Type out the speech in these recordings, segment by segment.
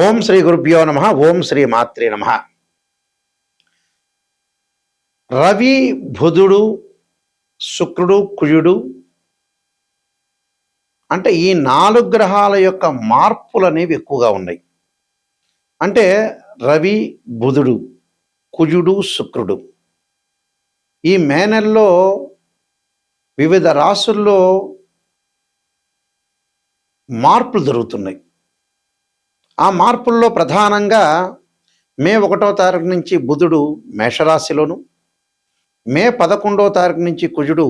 ఓం శ్రీ గురుభ్యో నమ. ఓం శ్రీ మాత్రే నమ. రవి, బుధుడు, శుక్రుడు, కుజుడు అంటే ఈ 4 గ్రహాల యొక్క మార్పులు అనేవి ఎక్కువగా ఉన్నాయి. అంటే రవి, బుధుడు, కుజుడు, శుక్రుడు ఈ మే నెలలో వివిధ రాశుల్లో మార్పులు జరుగుతున్నాయి. ఆ మార్పుల్లో ప్రధానంగా మే 1వ తారీఖు నుంచి బుధుడు మేషరాశిలోను, మే 11వ తారీఖు నుంచి కుజుడు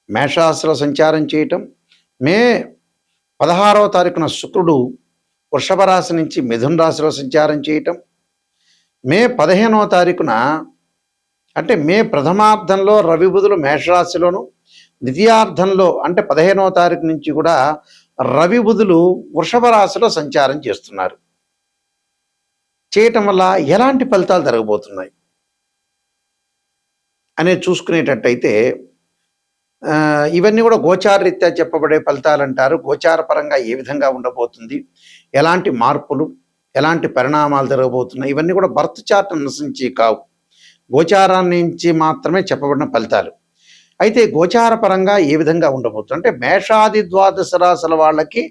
మేషరాశిలో సంచారం చేయటం, మే 16వ తారీఖున శుక్రుడు వృషభ రాశి నుంచి మిథున రాశిలో సంచారం చేయటం, మే 15వ తారీఖున అంటే మే ప్రథమార్థంలో రవి బుధులు మేషరాశిలోను, ద్వితీయార్థంలో అంటే 15వ తారీఖు నుంచి కూడా రవి బుధులు వృషభ రాశిలో సంచారం చేస్తున్నారు. చేయటం వల్ల ఎలాంటి ఫలితాలు జరగబోతున్నాయి అనేది చూసుకునేటట్టయితే ఇవన్నీ కూడా గోచార రీత్యా చెప్పబడే ఫలితాలు అంటారు. గోచార పరంగా ఏ విధంగా ఉండబోతుంది, ఎలాంటి మార్పులు, ఎలాంటి పరిణామాలు జరగబోతున్నాయి, ఇవన్నీ కూడా బర్త్ చార్ట్ అనుసరించి కావు, గోచారాన్ని నుంచి మాత్రమే చెప్పబడిన ఫలితాలు. అయితే గోచార పరంగా ఏ విధంగా ఉండబోతుంది అంటే మేషాది ద్వాదశ రాశుల వాళ్ళకి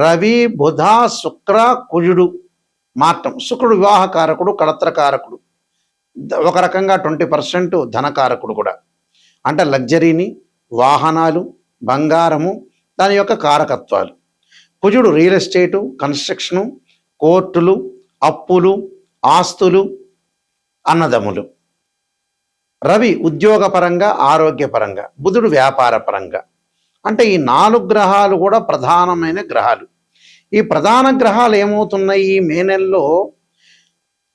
రవి, బుధ, శుక్ర, కుజుడు మాత్రం. శుక్రుడు వివాహకారకుడు, కళత్రకారకుడు, ఒక రకంగా 20% ధనకారకుడు కూడా. అంటే లగ్జరీని, వాహనాలు, బంగారము దాని యొక్క కారకత్వాలు. కుజుడు రియల్ ఎస్టేటు, కన్స్ట్రక్షను, కోర్టులు, అప్పులు, ఆస్తులు, అన్నదమ్ములు. రవి ఉద్యోగపరంగా, ఆరోగ్యపరంగా, బుధుడు వ్యాపార పరంగా. అంటే ఈ 4 గ్రహాలు కూడా ప్రధానమైన గ్రహాలు. ఈ ప్రధాన గ్రహాలు ఏమవుతున్నాయి, ఈ మే నెలలో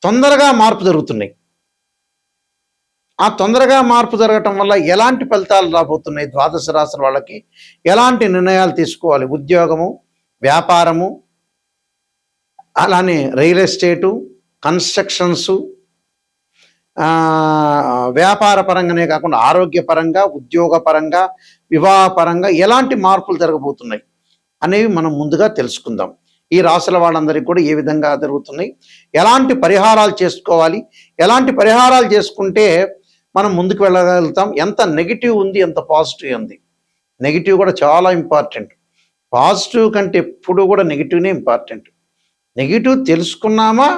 తొందరగా మార్పు జరుగుతున్నాయి. ఆ తొందరగా మార్పు జరగటం వల్ల ఎలాంటి ఫలితాలు రాబోతున్నాయి, ద్వాదశ రాశుల వాళ్ళకి ఎలాంటి నిర్ణయాలు తీసుకోవాలి, ఉద్యోగము, వ్యాపారము, అలానే రియల్ ఎస్టేటు, కన్స్ట్రక్షన్సు, వ్యాపార పరంగానే కాకుండా ఆరోగ్యపరంగా, ఉద్యోగపరంగా, వివాహపరంగా ఎలాంటి మార్పులు జరగబోతున్నాయి అనేవి మనం ముందుగా తెలుసుకుందాం. ఈ రాశుల వాళ్ళందరికీ కూడా ఏ విధంగా జరుగుతున్నాయి, ఎలాంటి పరిహారాలు చేసుకోవాలి, ఎలాంటి పరిహారాలు చేసుకుంటే మనం ముందుకు వెళ్ళగలుగుతాం, ఎంత నెగిటివ్ ఉంది, ఎంత పాజిటివ్ ఉంది. నెగిటివ్ కూడా చాలా ఇంపార్టెంట్. పాజిటివ్ కంటే ఎప్పుడు కూడా నెగిటివ్నే ఇంపార్టెంట్. నెగిటివ్ తెలుసుకున్నామా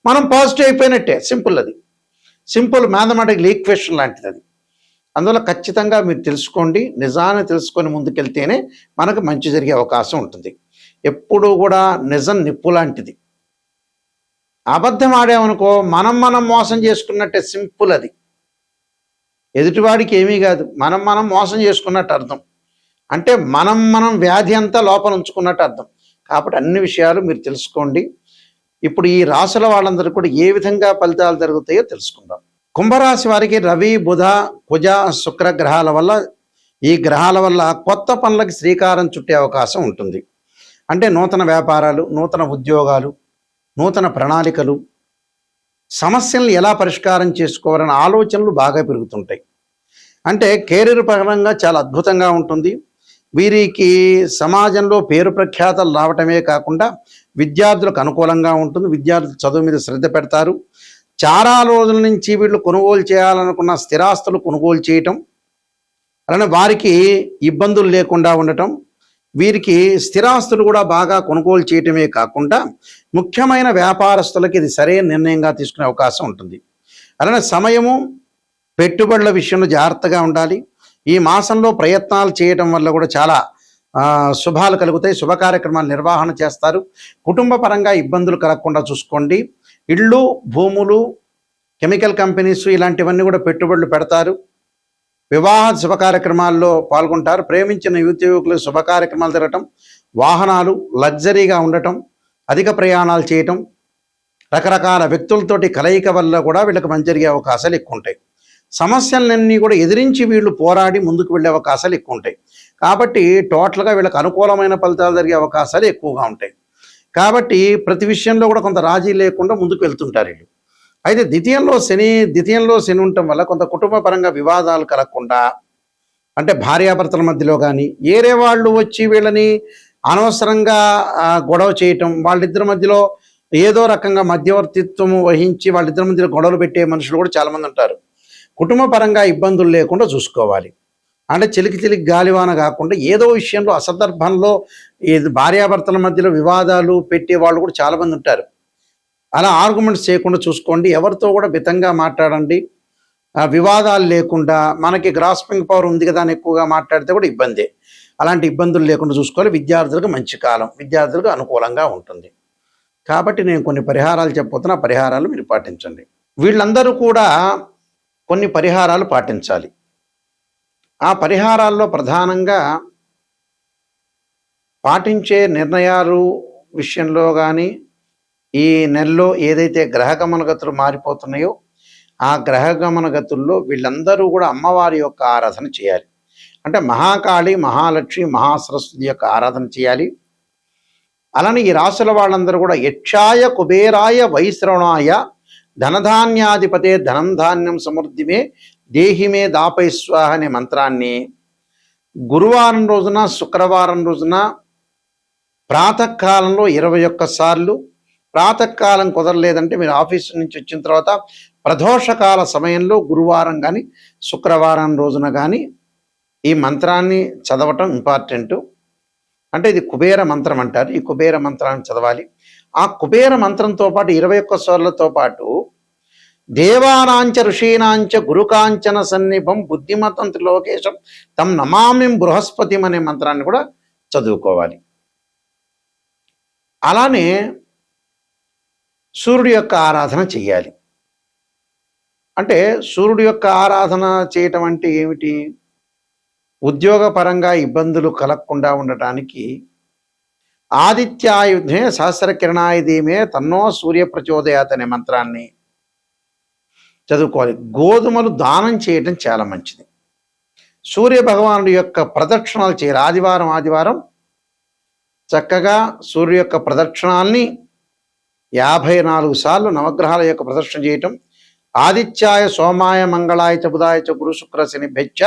మనం పాజిటివ్ అయిపోయినట్టే. సింపుల్. అది సింపుల్ మ్యాథమెటికల్ ఈక్వేషన్ లాంటిది అది. అందువల్ల ఖచ్చితంగా మీరు తెలుసుకోండి. నిజాన్ని తెలుసుకొని ముందుకెళ్తేనే మనకు మంచి జరిగే అవకాశం ఉంటుంది. ఎప్పుడూ కూడా నిజం నిప్పు లాంటిది. అబద్ధం ఆడామనుకో మనం మోసం చేసుకున్నట్టే. సింపుల్. అది ఎదుటివాడికి ఏమీ కాదు, మనం మోసం చేసుకున్నట్టు అర్థం. అంటే మనం వ్యాధి అంతా లోపల ఉంచుకున్నట్టు అర్థం. కాబట్టి అన్ని విషయాలు మీరు తెలుసుకోండి. ఇప్పుడు ఈ రాశుల వాళ్ళందరూ కూడా ఏ విధంగా ఫలితాలు జరుగుతాయో తెలుసుకుందాం. కుంభరాశి వారికి రవి, బుధ, కుజ, శుక్ర గ్రహాల వల్ల, ఈ గ్రహాల వల్ల కొత్త పనులకు శ్రీకారం చుట్టే అవకాశం ఉంటుంది. అంటే నూతన వ్యాపారాలు, నూతన ఉద్యోగాలు, నూతన ప్రణాళికలు, సమస్యలను ఎలా పరిష్కారం చేసుకోవాలనే ఆలోచనలు బాగా పెరుగుతుంటాయి. అంటే కెరీర్ పరంగా చాలా అద్భుతంగా ఉంటుంది. వీరికి సమాజంలో పేరు ప్రఖ్యాతలు రావటమే కాకుండా విద్యార్థులకు అనుకూలంగా ఉంటుంది. విద్యార్థులు చదువు మీద శ్రద్ధ పెడతారు. చాలా రోజుల నుంచి వీళ్ళు కొనుగోలు చేయాలనుకున్న స్థిరాస్తులు కొనుగోలు చేయటం, అలానే వారికి ఇబ్బందులు లేకుండా ఉండటం, వీరికి స్థిరాస్తులు కూడా బాగా కొనుగోలు చేయటమే కాకుండా ముఖ్యమైన వ్యాపారస్తులకి ఇది సరైన నిర్ణయంగా తీసుకునే అవకాశం ఉంటుంది. అలానే సమయము, పెట్టుబడుల విషయంలో జాగ్రత్తగా ఉండాలి. ఈ మాసంలో ప్రయత్నాలు చేయటం వల్ల కూడా చాలా శుభాలు కలుగుతాయి. శుభ కార్యక్రమాలు నిర్వహణ చేస్తారు. కుటుంబ పరంగా ఇబ్బందులు కలగకుండా చూసుకోండి. ఇళ్ళు, భూములు, కెమికల్ కంపెనీస్ ఇలాంటివన్నీ కూడా పెట్టుబడులు పెడతారు. వివాహ శుభ కార్యక్రమాల్లో పాల్గొంటారు. ప్రేమించిన యువకులు శుభ కార్యక్రమాలు జరగటం, వాహనాలు లగ్జరీగా ఉండటం, అధిక ప్రయాణాలు చేయటం, రకరకాల వ్యక్తులతోటి కలయిక వల్ల కూడా వీళ్ళకి మంచి జరిగే అవకాశాలు ఎక్కువ ఉంటాయి. సమస్యలన్నీ కూడా ఎదిరించి వీళ్ళు పోరాడి ముందుకు వెళ్ళే అవకాశాలు ఎక్కువ ఉంటాయి. కాబట్టి టోటల్గా వీళ్ళకి అనుకూలమైన ఫలితాలు జరిగే అవకాశాలు ఎక్కువగా ఉంటాయి. కాబట్టి ప్రతి విషయంలో కూడా కొంత రాజీ లేకుండా ముందుకు వెళ్తుంటారు వీళ్ళు. అయితే ద్వితీయంలో శని ఉండటం వల్ల కొంత కుటుంబ పరంగా వివాదాలు కలగకుండా, అంటే భార్యాభర్తల మధ్యలో కానీ ఏరే వాళ్ళు వచ్చి వీళ్ళని అనవసరంగా గొడవ చేయటం, వాళ్ళిద్దరి మధ్యలో ఏదో రకంగా మధ్యవర్తిత్వం వహించి వాళ్ళిద్దరి మధ్య గొడవలు పెట్టే మనుషులు కూడా చాలామంది ఉంటారు. కుటుంబ పరంగా ఇబ్బందులు లేకుండా చూసుకోవాలి. అంటే చిలికి గాలివాన కాకుండా ఏదో విషయంలో అసందర్భంలో ఏది భార్యాభర్తల మధ్యలో వివాదాలు పెట్టే వాళ్ళు కూడా చాలామంది ఉంటారు. అలా ఆర్గ్యుమెంట్స్ చేయకుండా చూసుకోండి. ఎవరితో కూడా మితంగా మాట్లాడండి. వివాదాలు లేకుండా, మనకి గ్రాస్పింగ్ పవర్ ఉంది కదా అని ఎక్కువగా మాట్లాడితే కూడా ఇబ్బందే. అలాంటి ఇబ్బందులు లేకుండా చూసుకోవాలి. విద్యార్థులకు మంచి కాలం, విద్యార్థులకు అనుకూలంగా ఉంటుంది. కాబట్టి నేను కొన్ని పరిహారాలు చెప్పబోతున్నా, ఆ పరిహారాలు మీరు పాటించండి. వీళ్ళందరూ కూడా కొన్ని పరిహారాలు పాటించాలి. ఆ పరిహారాల్లో ప్రధానంగా పాటించే నిర్ణయాలు విషయంలో కానీ, ఈ నెలలో ఏదైతే గ్రహగమన గతులు మారిపోతున్నాయో ఆ గ్రహగమన గతుల్లో వీళ్ళందరూ కూడా అమ్మవారి యొక్క ఆరాధన చేయాలి. అంటే మహాకాళి, మహాలక్ష్మి, మహాసరస్వతి యొక్క ఆరాధన చేయాలి. అలానే ఈ రాశుల వాళ్ళందరూ కూడా యక్షాయ, కుబేరాయ, వైశ్రవణాయ, ధనధాన్యాధిపతే ధనం ధాన్యం సమృద్ధిమే దేహిమే దాపై స్వాహ అనే మంత్రాన్ని గురువారం రోజున, శుక్రవారం రోజున ప్రాతకాలంలో 21 సార్లు, ప్రాతకాలం కుదరలేదంటే మీరు ఆఫీసు నుంచి వచ్చిన తర్వాత ప్రదోషకాల సమయంలో గురువారం కానీ శుక్రవారం రోజున కానీ ఈ మంత్రాన్ని చదవటం ఇంపార్టెంటు. అంటే ఇది కుబేర మంత్రం అంటారు. ఈ కుబేర మంత్రాన్ని చదవాలి. ఆ కుబేర మంత్రంతో పాటు 21 సార్లతో పాటు దేవానాంచ ఋషీనాంచ గురుకాంచన సన్నిభం బుద్ధిమతం త్రిలోకేశం తం నమామిం బృహస్పతిం అనే మంత్రాన్ని కూడా చదువుకోవాలి. అలానే సూర్యుడి యొక్క ఆరాధన చెయ్యాలి. అంటే సూర్యుడి యొక్క ఆరాధన చేయటం అంటే ఏమిటి? ఉద్యోగపరంగా ఇబ్బందులు కలగకుండా ఉండటానికి ఆదిత్యాయుధే సహస్రకిరణాయ ధీమే తన్నో సూర్య ప్రచోదయాత్ అనే మంత్రాన్ని చదువుకోవాలి. గోధుమలు దానం చేయటం చాలా మంచిది. సూర్య భగవానుడి యొక్క ప్రదక్షిణాలు చేయాలి. ఆదివారం చక్కగా సూర్య యొక్క ప్రదక్షిణాల్ని 54 సార్లు నవగ్రహాల యొక్క ప్రదక్షిణ చేయటం. ఆదిత్యాయ, సోమాయ, మంగళాయ చ బుధాయ చ గురు శుక్ర శని భెచ్చ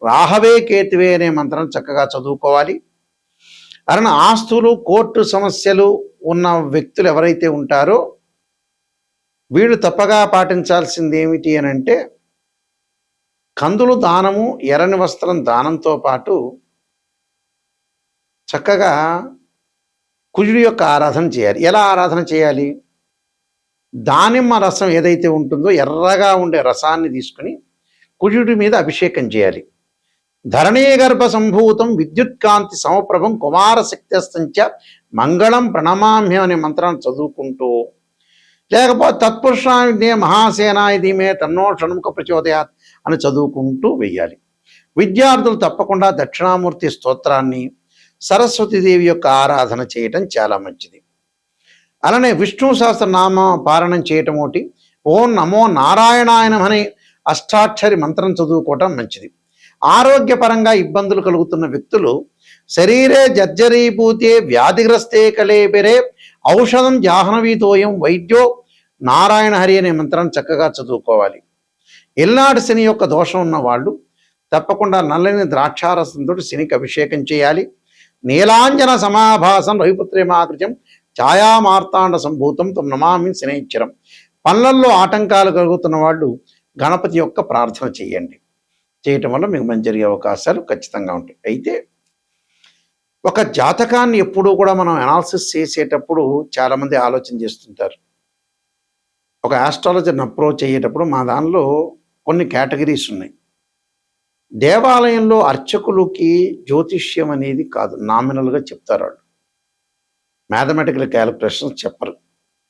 రాహవే కేతువే అనే మంత్రం చక్కగా చదువుకోవాలి. అలానే ఆస్తులు, కోర్టు సమస్యలు ఉన్న వ్యక్తులు ఎవరైతే ఉంటారో వీళ్ళు తప్పగా పాటించాల్సింది ఏమిటి అని అంటే కందులు దానము, ఎర్రని వస్త్రం దానంతో పాటు చక్కగా కుజుడి యొక్క ఆరాధన చేయాలి. ఎలా ఆరాధన చేయాలి? దానిమ్మ రసం ఏదైతే ఉంటుందో ఎర్రగా ఉండే రసాన్ని తీసుకుని కుజుడి మీద అభిషేకం చేయాలి. ధరణీ గర్భ సంభూతం విద్యుత్కాంతి సమప్రభం కుమార శక్తిస్తంచ మంగళం ప్రణమామ్యం అనే మంత్రాన్ని చదువుకుంటూ, లేకపోతే తత్పురుషాయ మహాసేనాయ ధీమే తన్నో షణ్ముఖ ప్రచోదయాత్ అని చదువుకుంటూ వెయ్యాలి. విద్యార్థులు తప్పకుండా దక్షిణామూర్తి స్తోత్రాన్ని, సరస్వతీదేవి యొక్క ఆరాధన చేయటం చాలా మంచిది. అలానే విష్ణు సహస్రనామ పారాయణం చేయటం ఒకటి, ఓం నమో నారాయణాయనం అనే అష్టాక్షరి మంత్రం చదువుకోవటం మంచిది. ఆరోగ్యపరంగా ఇబ్బందులు కలుగుతున్న వ్యక్తులు శరీరే జర్జరీభూతే వ్యాధిగ్రస్తే కలేబెరే ఔషధం జాహ్నవీతోయం వైద్యో నారాయణ హరి అనే మంత్రాన్ని చక్కగా చదువుకోవాలి. ఎల్నాడు శని యొక్క దోషం ఉన్న వాళ్ళు తప్పకుండా నల్లని ద్రాక్షారసంతో శనికి అభిషేకం చేయాలి. నీలాంజన సమాభాసం రవిపుత్రేమాకృత్యం ఛాయామార్తాండ సంభూతం తం నమామి శనైశ్చరం. పనులల్లో ఆటంకాలు కలుగుతున్న వాళ్ళు గణపతి యొక్క ప్రార్థన చేయండి. చేయటం వల్ల మీకు మంచి జరిగే అవకాశాలు ఖచ్చితంగా ఉంటాయి. అయితే ఒక జాతకాన్ని ఎప్పుడూ కూడా మనం అనాలిసిస్ చేసేటప్పుడు చాలామంది ఆలోచన చేస్తుంటారు. ఒక ఆస్ట్రాలజర్ని అప్రోచ్ అయ్యేటప్పుడు మా దానిలో కొన్ని కేటగిరీస్ ఉన్నాయి. దేవాలయంలో అర్చకులకి జ్యోతిష్యం అనేది కాదు, నామినల్గా చెప్తారు. వాళ్ళు మ్యాథమెటికల్ క్యాలిక్యులేషన్స్ చెప్పరు.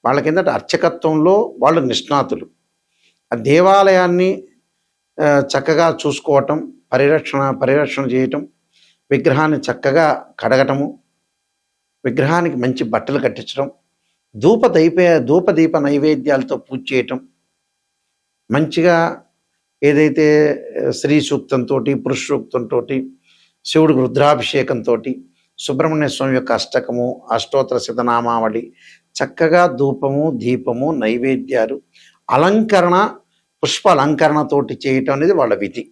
వాళ్ళ కిందట అర్చకత్వంలో వాళ్ళు నిష్ణాతులు. ఆ దేవాలయాన్ని చక్కగా చూసుకోవటం, పరిరక్షణ చేయటం, విగ్రహాన్ని చక్కగా కడగటము, విగ్రహానికి మంచి బట్టలు కట్టించడం, ధూపదీప నైవేద్యాలతో పూజ చేయటం, మంచిగా ఏదైతే శ్రీ సూక్తంతో, పురుష సూక్తంతో, శివుడికి రుద్రాభిషేకంతో, సుబ్రహ్మణ్య స్వామి యొక్క అష్టకము, అష్టోత్తర శతనామావళి, చక్కగా ధూపము, దీపము, నైవేద్యాలు, అలంకరణ, పుష్ప అలంకరణతోటి చేయటం అనేది వాళ్ళ విధి.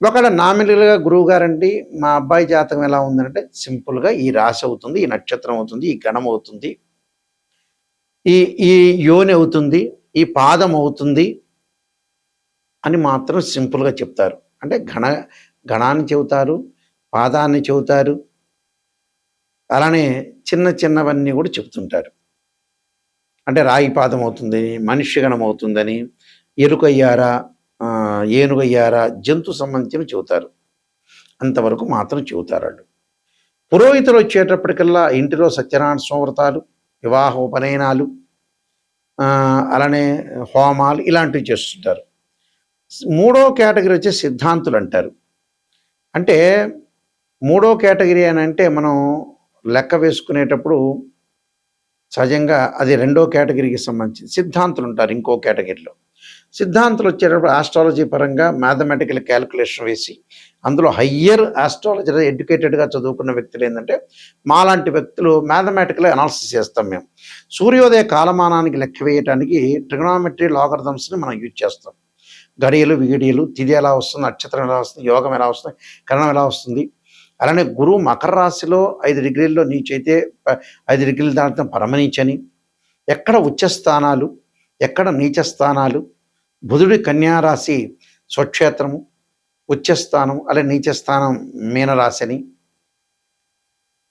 ఒకవేళ నామినల్గా గురువు గారండి మా అబ్బాయి జాతకం ఎలా ఉందంటే సింపుల్గా ఈ రాశి అవుతుంది, ఈ నక్షత్రం అవుతుంది, ఈ గణం అవుతుంది, ఈ ఈ యోని అవుతుంది, ఈ పాదం అవుతుంది అని మాత్రం సింపుల్గా చెప్తారు. అంటే గణాన్ని చెబుతారు, పాదాన్ని చెబుతారు, అలానే చిన్న చిన్నవన్నీ కూడా చెప్తుంటారు. అంటే రాయి పాదం అవుతుంది, మనిషి గణం అవుతుందని, ఎరుకయ్యారా, ఏనుగయ్యారా, జంతు సంబంధించిన చెబుతారు. అంతవరకు మాత్రం చెబుతారు వాళ్ళు. పురోహితులు వచ్చేటప్పటికల్లా ఇంటిలో సత్యనారాయణ స్వామి వివాహ ఉపనయనాలు, అలానే హోమాలు ఇలాంటివి చేస్తుంటారు. మూడో కేటగిరీ వచ్చే సిద్ధాంతులు అంటారు. అంటే మూడో కేటగిరీ అని అంటే మనం లెక్క వేసుకునేటప్పుడు సహజంగా అది రెండో కేటగిరీకి సంబంధించి సిద్ధాంతులు ఉంటారు. ఇంకో కేటగిరీలో సిద్ధాంతులు వచ్చేటప్పుడు ఆస్ట్రాలజీ పరంగా మ్యాథమెటికల్ క్యాలిక్యులేషన్ వేసి అందులో హయ్యర్ ఆస్ట్రాలజీ ఎడ్యుకేటెడ్గా చదువుకున్న వ్యక్తులు ఏంటంటే మాలాంటి వ్యక్తులు మ్యాథమెటికల్ అనాలిసిస్ చేస్తాం. మేము సూర్యోదయ కాలమానానికి లెక్క వేయడానికి ట్రిగనామెట్రీ లాగరిథమ్స్ని మనం యూజ్ చేస్తాం. గడియలు విగిడియలు, తిథి ఎలా వస్తుంది, నక్షత్రం ఎలా వస్తుంది, యోగం ఎలా వస్తుంది, కరణం ఎలా వస్తుంది. అలానే గురువు మకర రాశిలో 5 డిగ్రీల్లో నీచైతే 5 డిగ్రీలు దాటితే పరమనీచని, ఎక్కడ ఉచ్చస్థానాలు, ఎక్కడ నీచ స్థానాలు, బుధుడి కన్యారాశి స్వక్షేత్రము, ఉచ్చస్థానం అలా నీచస్థానం మీనరాశి అని,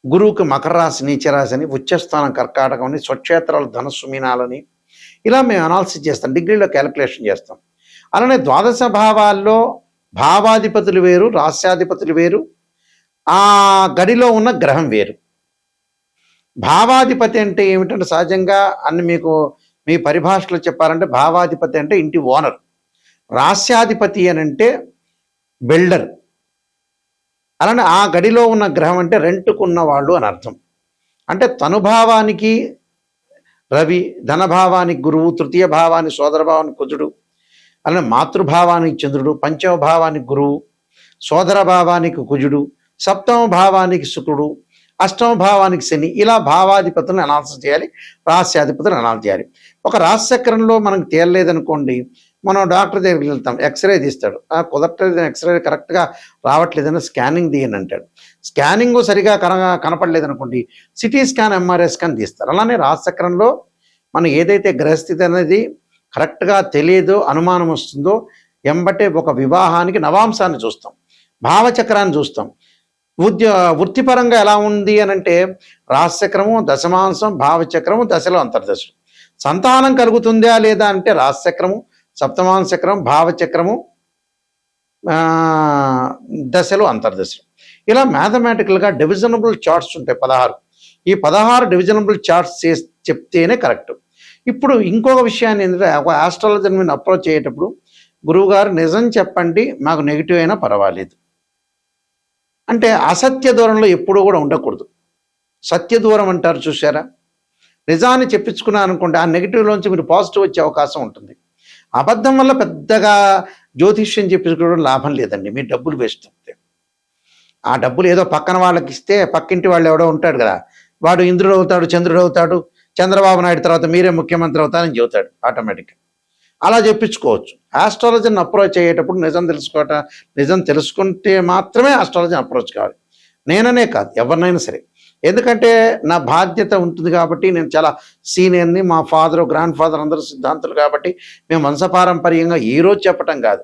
గురువుకి మకర రాశి నీచరాశి అని, ఉచ్చస్థానం కర్కాటకం అని, స్వక్షేత్రాలు ధనస్సు మీనాలని ఇలా మేము అనాలిసిస్ చేస్తాం, డిగ్రీలో క్యాలిక్యులేషన్ చేస్తాం. అలానే ద్వాదశ భావాల్లో భావాధిపతులు వేరు, రాస్యాధిపతులు వేరు, ఆ గడిలో ఉన్న గ్రహం వేరు. భావాధిపతి అంటే ఏమిటంటే సహజంగా అన్ని మీకు మీ పరిభాషలో చెప్పాలంటే భావాధిపతి అంటే ఇంటి ఓనర్, రాస్యాధిపతి అని అంటే బిల్డర్, అలానే ఆ గడిలో ఉన్న గ్రహం అంటే రెంట్కున్న వాళ్ళు అని అర్థం. అంటే తనుభావానికి రవి, ధనభావానికి గురువు, తృతీయ భావానికి సోదర భావానికి కుజుడు, అలానే మాతృభావానికి చంద్రుడు, పంచమ భావానికి గురువు, సోదర భావానికి కుజుడు, సప్తమ భావానికి శుక్రుడు, అష్టమ భావానికి శని, ఇలా భావాధిపతులను అనాలిసిస్ చేయాలి, రాస్యాధిపతులను అనాలిసిస్ చేయాలి. ఒక రాశిచక్రంలో మనకు తేలలేదనుకోండి, మనం డాక్టర్ దగ్గరికి వెళ్తాం, ఎక్స్రే తీస్తాడు, కుదరట్లేదు, ఎక్స్రే కరెక్ట్గా రావట్లేదని స్కానింగ్ తీయని అంటాడు. స్కానింగ్ సరిగా కనపడలేదనుకోండి, సిటీ స్కాన్, ఎంఆర్ఐ స్కాన్ తీస్తారు. అలానే రాశిచక్రంలో మనం ఏదైతే గ్రహస్థితి అనేది కరెక్ట్గా తెలియదో, అనుమానం వస్తుందో, ఎంబటే ఒక వివాహానికి నవాంశాన్ని చూస్తాం, భావచక్రాన్ని చూస్తాం. వృత్తిపరంగా ఎలా ఉంది అని అంటే రాశిచక్రము, దశమాంశం, భావచక్రము, దశలో అంతర్దశలు. సంతానం కలుగుతుందా లేదా అంటే రాశిచక్రము, సప్తమాంశ చక్రం, భావచక్రము, దశలు, అంతర్దశలు. ఇలా మ్యాథమెటికల్గా డివిజనబుల్ చార్ట్స్ ఉంటాయి 16. ఈ 16 డివిజనబుల్ చార్ట్స్ చెప్తేనే కరెక్ట్. ఇప్పుడు ఇంకొక విషయాన్ని ఏంటంటే ఒక ఆస్ట్రాలజర్ని మీరు అప్రోచ్ అయ్యేటప్పుడు, గురువుగారు నిజం చెప్పండి, మాకు నెగిటివ్ అయినా పర్వాలేదు అంటే అసత్య దూరంలో ఎప్పుడూ కూడా ఉండకూడదు. సత్య దూరం అంటారు చూసారా, నిజాన్ని చెప్పించుకున్నారు అనుకోండి, ఆ నెగిటివ్లోంచి మీరు పాజిటివ్ వచ్చే అవకాశం ఉంటుంది. అబద్ధం వల్ల పెద్దగా జ్యోతిష్యం చెప్పించుకోవడం లాభం లేదండి, మీ డబ్బులు వేస్ట్ అవుతాయి. ఆ డబ్బులు ఏదో పక్కన వాళ్ళకి ఇస్తే, పక్కింటి వాళ్ళు ఎవడో ఉంటాడు కదా, వాడు ఇంద్రుడు అవుతాడు, చంద్రుడు అవుతాడు, చంద్రబాబు నాయుడు తర్వాత మీరే ముఖ్యమంత్రి అవుతారని చెబుతాడు ఆటోమేటిక్గా. అలా చెప్పించుకోవచ్చు. ఆస్ట్రాలజీని అప్రోచ్ అయ్యేటప్పుడు నిజం తెలుసుకుంటే మాత్రమే ఆస్ట్రాలజీని అప్రోచ్ కావాలి. నేననే కాదు, ఎవరినైనా సరే. ఎందుకంటే నా బాధ్యత ఉంటుంది కాబట్టి, నేను చాలా సీనియర్ని, మా ఫాదరు, గ్రాండ్ ఫాదర్ అందరూ సిద్ధాంతులు కాబట్టి మేము వంశపారంపర్యంగా ఈరోజు చెప్పటం కాదు.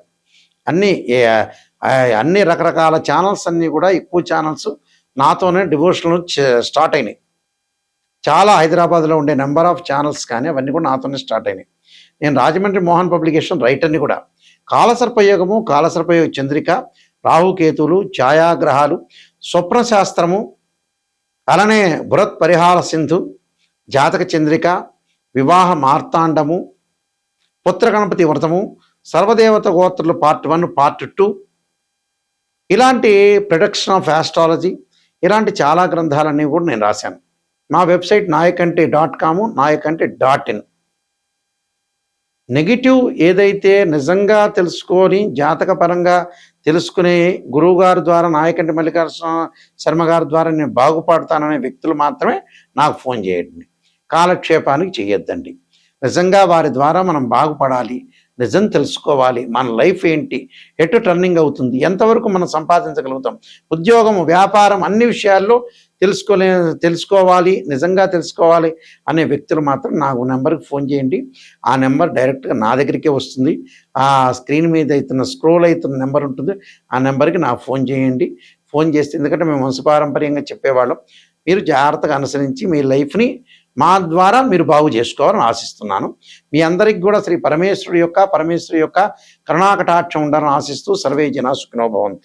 అన్ని రకరకాల ఛానల్స్ అన్నీ కూడా, ఎక్కువ ఛానల్స్ నాతోనే డివోషనల్ స్టార్ట్ అయినాయి. చాలా హైదరాబాద్లో ఉండే నెంబర్ ఆఫ్ ఛానల్స్ కానీ అవన్నీ కూడా నాతోనే స్టార్ట్ అయినాయి. నేను రాజమండ్రి మోహన్ పబ్లికేషన్ రైటర్ని కూడా. కాలసర్పయోగము, కాలసర్పయోగ చంద్రిక, రాహుకేతువులు, ఛాయాగ్రహాలు, స్వప్న శాస్త్రము, అలానే బృహత్ పరిహార సింధు, జాతక చంద్రిక, వివాహ మార్తాండము, పుత్ర గణపతి వ్రతము, సర్వదేవత గోత్రులు పార్ట్ 1, పార్ట్ 2, ఇలాంటి ప్రొడక్షన్ ఆఫ్ ఆస్ట్రాలజీ, ఇలాంటి చాలా గ్రంథాలన్నీ కూడా నేను రాశాను. మా వెబ్సైట్ nayakanti.com, nayakanti.in. నెగిటివ్ ఏదైతే నిజంగా తెలుసుకొని జాతకపరంగా తెలుసుకునే గురువుగారి ద్వారా, నాయకంటి మల్లికార్జున శర్మ గారి ద్వారా నేను బాగుపడతాననే వ్యక్తులు మాత్రమే నాకు ఫోన్ చేయండి. కాలక్షేపానికి చేయొద్దండి. నిజంగా వారి ద్వారా మనం బాగుపడాలి నిజం తెలుసుకోవాలి. మన లైఫ్ ఏంటి, ఎటు టర్నింగ్ అవుతుంది, ఎంతవరకు మనం సంపాదించగలుగుతాం, ఉద్యోగం, వ్యాపారం, అన్ని విషయాల్లో తెలుసుకోవాలి, నిజంగా తెలుసుకోవాలి అనే వ్యక్తులు మాత్రం నాకు నెంబర్కి ఫోన్ చేయండి. ఆ నెంబర్ డైరెక్ట్గా నా దగ్గరికే వస్తుంది. ఆ స్క్రీన్ మీద అవుతున్న స్క్రోల్ అవుతున్న నెంబర్ ఉంటుంది, ఆ నెంబర్కి నాకు ఫోన్ చేయండి. ఫోన్ చేస్తే, ఎందుకంటే మేము వంశపారంపర్యంగా చెప్పేవాళ్ళం, మీరు జాగ్రత్తగా అనుసరించి మీ లైఫ్ని మా ద్వారా మీరు బాగు చేసుకోవాలని ఆశిస్తున్నాను. మీ అందరికి కూడా శ్రీ పరమేశ్వరి యొక్క కరుణాకటాక్షం ఉండాలని ఆశిస్తూ సర్వే జనా సుఖినో భవంతు.